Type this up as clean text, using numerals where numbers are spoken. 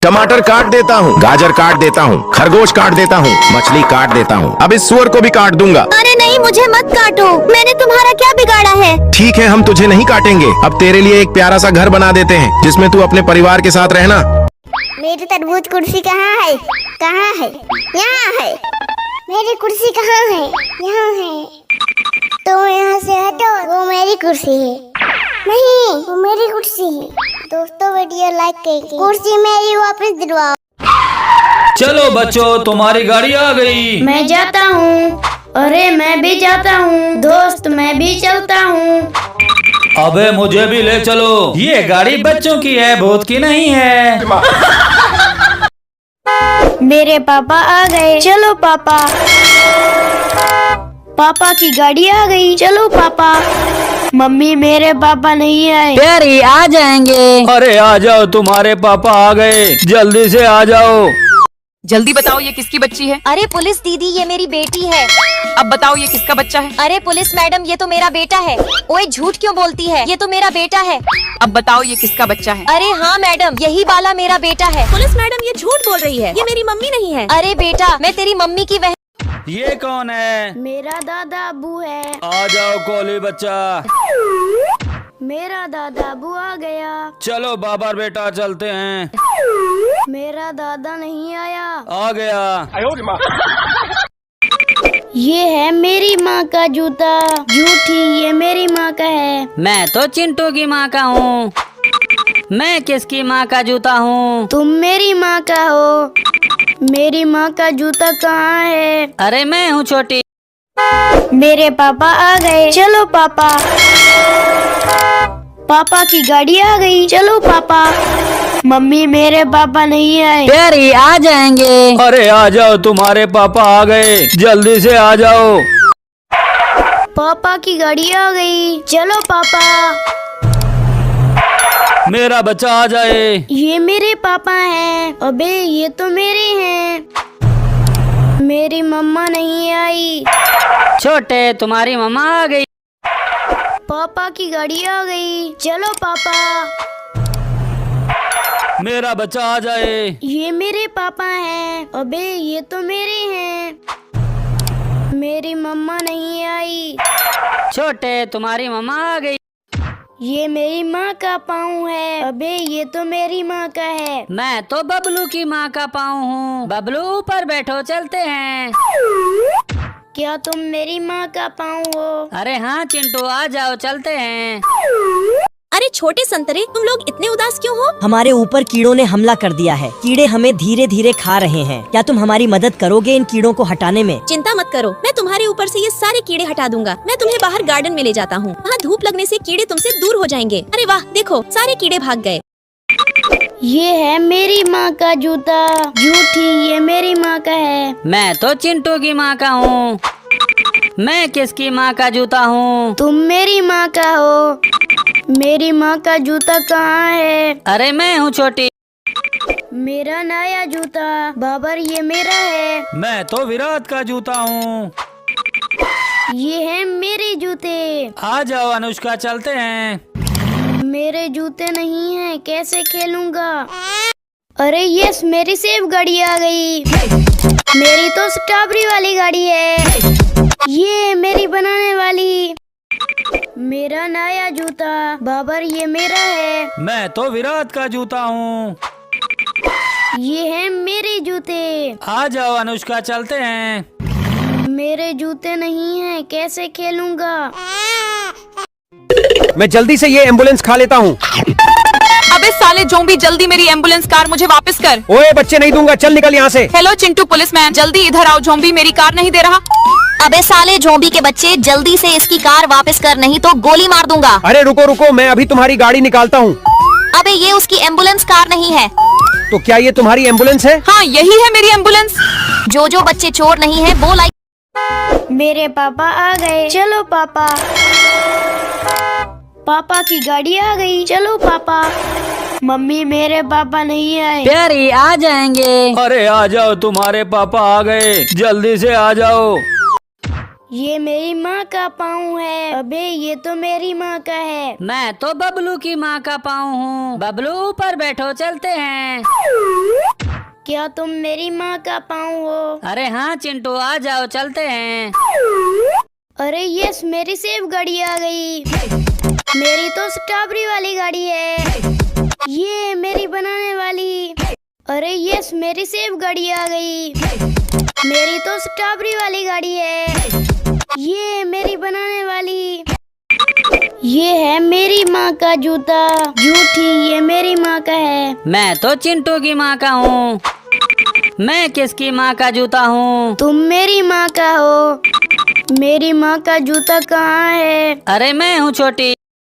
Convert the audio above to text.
टमाटर काट देता हूँ, गाजर काट देता हूँ, खरगोश काट देता हूँ, मछली काट देता हूँ, अब इस सुअर को भी काट दूंगा। अरे नहीं, मुझे मत काटो, मैंने तुम्हारा क्या बिगाड़ा है। ठीक है, हम तुझे नहीं काटेंगे। अब तेरे लिए एक प्यारा सा घर बना देते हैं जिसमें तू अपने परिवार के साथ रहना। मेरी तरबूज कुर्सी कहाँ है? कहाँ है? यहाँ है। मेरी कुर्सी कहाँ है? यहाँ है। तो यहाँ से हटो, वो मेरी कुर्सी है। नहीं, वो मेरी कुर्सी है। दोस्तों वीडियो लाइक करके कुर्सी मेरी वापस दिलवाओ। चलो बच्चों, तुम्हारी गाड़ी आ गई। मैं जाता हूँ। अरे मैं भी जाता हूँ। दोस्त मैं भी चलता हूँ। अबे मुझे भी ले चलो, ये गाड़ी बच्चों की है, भूत की नहीं है। मेरे पापा आ गए, चलो पापा। पापा की गाड़ी आ गई, चलो पापा। मम्मी मेरे पापा नहीं आए। डैडी आ जाएंगे। अरे आ जाओ, तुम्हारे पापा आ गए, जल्दी से आ जाओ। जल्दी बताओ ये किसकी बच्ची है? अरे पुलिस दीदी, ये मेरी बेटी है। अब बताओ ये किसका बच्चा है? अरे पुलिस मैडम, ये तो मेरा बेटा है। ओए झूठ क्यों बोलती है? ये तो मेरा बेटा है। अब बताओ ये किसका बच्चा है? अरे हाँ मैडम, यही वाला मेरा बेटा है। पुलिस मैडम, ये झूठ बोल रही है, ये मेरी मम्मी नहीं है। अरे बेटा, मैं तेरी मम्मी की बहन। ये कौन है? मेरा दादा अबू है। आ जाओ कोली बच्चा। मेरा दादा अबू आ गया। चलो बाबर बेटा, चलते हैं। मेरा दादा नहीं आया। आ गया। ये है मेरी माँ का जूता। झूठी, ये मेरी माँ का है। मैं तो चिंटू की माँ का हूँ। मैं किसकी माँ का जूता हूँ? तुम मेरी माँ का हो। मेरी माँ का जूता कहाँ है? अरे मैं हूँ छोटी। मेरे पापा आ गए, चलो पापा। पापा की गाड़ी आ गई, चलो पापा। मम्मी मेरे पापा नहीं आए। डैडी आ जाएंगे। अरे आ जाओ, तुम्हारे पापा आ गए, जल्दी से आ जाओ। पापा की गाड़ी आ गई, चलो पापा। मेरा बच्चा आ जाए। ये मेरे पापा हैं। अबे ये तो मेरे हैं। मेरी मम्मा नहीं आई। छोटे, तुम्हारी मम्मा आ गई। पापा की गाड़ी आ गई, चलो पापा। मेरा बच्चा आ जाए। ये मेरे पापा हैं। अबे ये तो मेरे हैं। मेरी मम्मा नहीं आई। छोटे, तुम्हारी मम्मा आ गई। ये मेरी माँ का पाँव है। अबे ये तो मेरी माँ का है। मैं तो बबलू की माँ का पाँव हूँ। बबलू ऊपर बैठो, चलते हैं। क्या तुम मेरी माँ का पाँव हो? अरे हाँ चिंटू, आ जाओ, चलते हैं। अरे छोटे संतरे, तुम लोग इतने उदास क्यों हो? हमारे ऊपर कीड़ों ने हमला कर दिया है। कीड़े हमें धीरे धीरे खा रहे हैं। क्या तुम हमारी मदद करोगे इन कीड़ों को हटाने में? चिंता मत करो, मैं तुम्हारे ऊपर से ये सारे कीड़े हटा दूंगा। मैं तुम्हें बाहर गार्डन में ले जाता हूँ, वहाँ धूप लगने से कीड़े तुमसे दूर हो जाएंगे। अरे वाह, देखो सारे कीड़े भाग गए। ये है मेरी माँ का जूता। झूठी, ये मेरी माँ का है। मैं तो चिंटू की माँ का हूँ। मैं किसकी माँ का जूता हूँ? तुम मेरी माँ का हो। मेरी माँ का जूता कहाँ है? अरे मैं हूँ छोटी। मेरा नया जूता। बाबर, ये मेरा है। मैं तो विराट का जूता हूँ। ये है मेरे जूते। आ जाओ अनुष्का, चलते हैं। मेरे जूते नहीं हैं, कैसे खेलूंगा? अरे यस, मेरी सेफ गाड़ी आ गई। मेरी तो स्ट्रॉबेरी वाली गाड़ी है। ये मेरी बनाने वाली। मेरा नया जूता। बाबर, ये मेरा है। मैं तो विराट का जूता हूँ। ये है मेरे जूते। आ जाओ अनुष्का, चलते हैं। मेरे जूते नहीं हैं, कैसे खेलूंगा? मैं जल्दी से ये एम्बुलेंस खा लेता हूँ। अबे साले ज़ॉम्बी, जल्दी मेरी एम्बुलेंस कार मुझे वापस कर। ओए बच्चे नहीं दूंगा, चल निकल यहाँ से। हेलो चिंटू पुलिसमैन, जल्दी इधर आओ। ज़ॉम्बी मेरी कार नहीं दे रहा। अबे साले झोंबी के बच्चे, जल्दी से इसकी कार वापस कर, नहीं तो गोली मार दूंगा। अरे रुको रुको, मैं अभी तुम्हारी गाड़ी निकालता हूँ। अबे ये उसकी एम्बुलेंस कार नहीं है। तो क्या ये तुम्हारी एम्बुलेंस है? हाँ यही है मेरी एम्बुलेंस। जो बच्चे चोर नहीं है वो लाइक। मेरे पापा आ गए, चलो पापा। पापा की गाड़ी आ गई, चलो पापा। मम्मी मेरे पापा नहीं आए। डैडी आ जाएंगे। अरे आ जाओ, तुम्हारे पापा आ गए, जल्दी से आ जाओ। ये मेरी माँ का पाँव है। अबे ये तो मेरी माँ का है। मैं तो बबलू की माँ का पाँव हूँ। बबलू ऊपर बैठो, चलते हैं। क्या तुम मेरी माँ का पाँव हो? अरे हाँ चिंटू, आ जाओ चलते हैं। अरे यस, मेरी सेफ गाड़ी आ गई। मेरी तो स्ट्रॉबेरी वाली गाड़ी है। ये मेरी बनाने वाली। अरे यस, मेरी सेफ गाड़ी आ गई। मेरी तो स्ट्रॉबेरी वाली गाड़ी है। ये मेरी बनाने वाली। ये है मेरी माँ का जूता। झूठी, ये मेरी माँ का है। मैं तो चिंटू की माँ का हूँ। मैं किसकी माँ का जूता हूँ? तुम मेरी माँ का हो। मेरी माँ का जूता कहाँ है? अरे मैं हूँ छोटी।